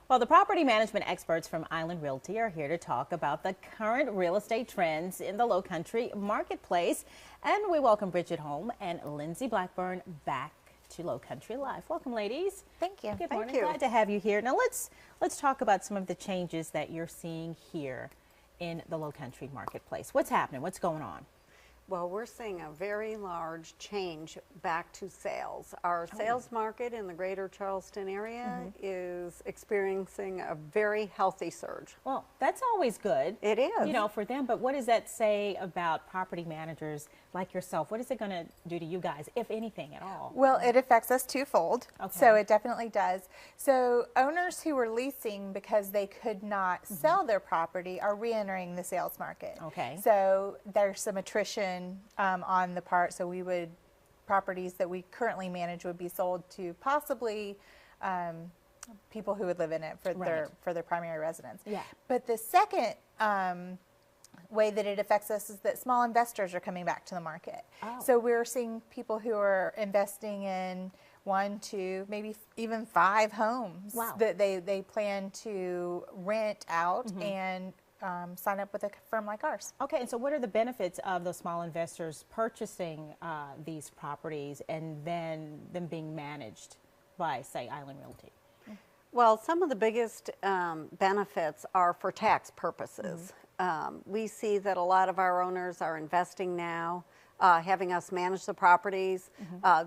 Well, the property management experts from Island Realty are here to talk about the current real estate trends in the Lowcountry marketplace. And we welcome Bridget Holm and Lindsay Blackburn back to Lowcountry Live. Welcome, ladies. Thank you. Good Thank morning. you. Glad to have you here. Now let's talk about some of the changes that you're seeing here in the Lowcountry marketplace. What's happening? What's going on? Well, we're seeing a very large change back to sales. Our sales market in the greater Charleston area is experiencing a very healthy surge. Well, that's always good. It is. You know, for them, but what does that say about property managers like yourself? What is it going to do to you guys, if anything at all? Well, it affects us twofold. Okay. So it definitely does. So owners who were leasing because they could not sell their property are re-entering the sales market. Okay. So there's some attrition on the part. So properties that we currently manage would be sold to possibly people who would live in it for their primary residence. Yeah. But the second way that it affects us is that small investors are coming back to the market. Oh. So we're seeing people who are investing in 1, 2, maybe even 5 homes that they plan to rent out and sign up with a firm like ours. Okay, and so what are the benefits of those small investors purchasing these properties and then them being managed by, say, Island Realty? Well, some of the biggest benefits are for tax purposes. We see that a lot of our owners are investing now, having us manage the properties.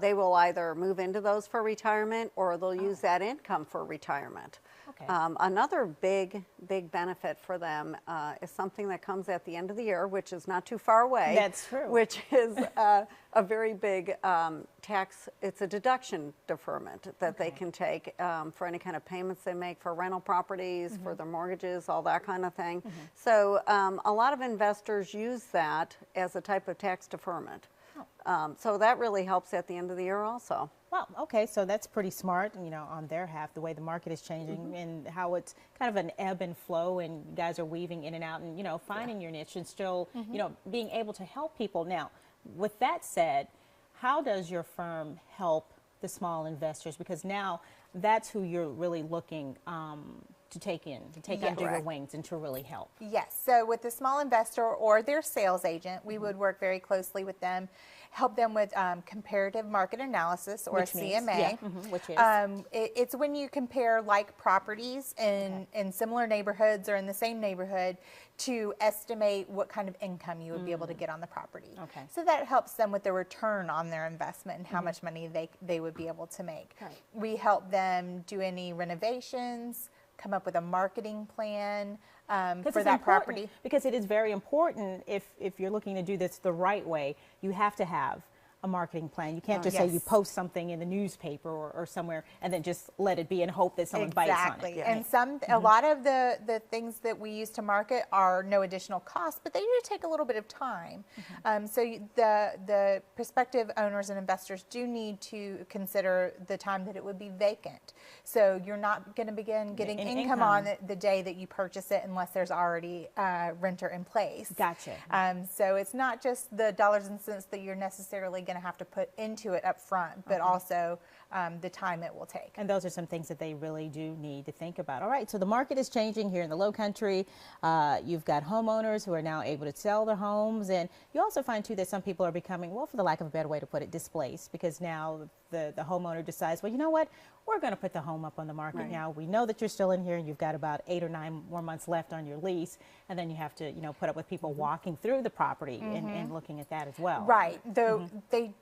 They will either move into those for retirement or they'll use that income for retirement. Okay. Another big benefit for them is something that comes at the end of the year, which is not too far away. That's true. Which is a very big tax. It's a deduction deferment that they can take for any kind of payments they make for rental properties, for their mortgages, all that kind of thing. So a lot of investors use that as a type of tax deferment. So that really helps at the end of the year also. Well, okay, so that's pretty smart, you know, on their half, the way the market is changing and how it's kind of an ebb and flow and you guys are weaving in and out and, you know, finding your niche and still, you know, being able to help people. Now, with that said, how does your firm help the small investors? Because now that's who you're really looking to take under your wings and to really help. Yes. So with the small investor or their sales agent, we would work very closely with them, help them with comparative market analysis, or Which means, CMA. which is? It's when you compare like properties in similar neighborhoods or in the same neighborhood to estimate what kind of income you would be able to get on the property. Okay. So that helps them with the return on their investment and how much money they would be able to make. Right. We help them do any renovations, come up with a marketing plan for that property. Because it is very important if you're looking to do this the right way, you have to have a marketing plan. You can't just say you post something in the newspaper or somewhere and then just let it be and hope that someone bites on it. And a lot of the things that we use to market are no additional cost, but they do take a little bit of time. The prospective owners and investors do need to consider the time that it would be vacant. So you're not going to begin getting income on the day that you purchase it unless there's already a renter in place. Gotcha. So it's not just the dollars and cents that you're necessarily going to have to put into it up front, but also the time it will take. And those are some things that they really do need to think about. All right, so the market is changing here in the Lowcountry. You've got homeowners who are now able to sell their homes, and you also find too that some people are becoming, well, for the lack of a better way to put it, displaced, because now the homeowner decides, well, you know what, we're going to put the home up on the market now. We know that you're still in here and you've got about 8 or 9 more months left on your lease, and then you have to, you know, put up with people walking through the property and looking at that as well. Right. Though they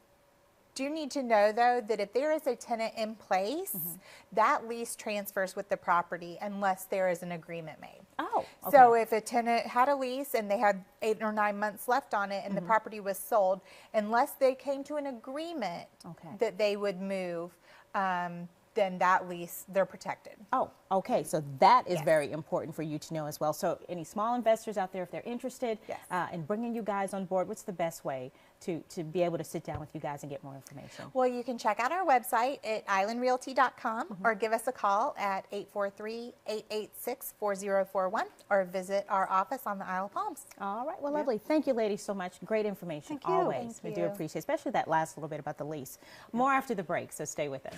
do need to know, though, that if there is a tenant in place, that lease transfers with the property unless there is an agreement made. Oh, okay. So if a tenant had a lease and they had 8 or 9 months left on it and the property was sold, unless they came to an agreement that they would move, then that lease, they're protected. Oh, okay. So that is very important for you to know as well. So any small investors out there, if they're interested in bringing you guys on board, what's the best way to be able to sit down with you guys and get more information? Well, you can check out our website at islandrealty.com or give us a call at 843-886-4041 or visit our office on the Isle of Palms. All right. Well, lovely. Thank you, ladies, so much. Great information. Thank you. Always. We do appreciate, especially that last little bit about the lease. More after the break, so stay with us.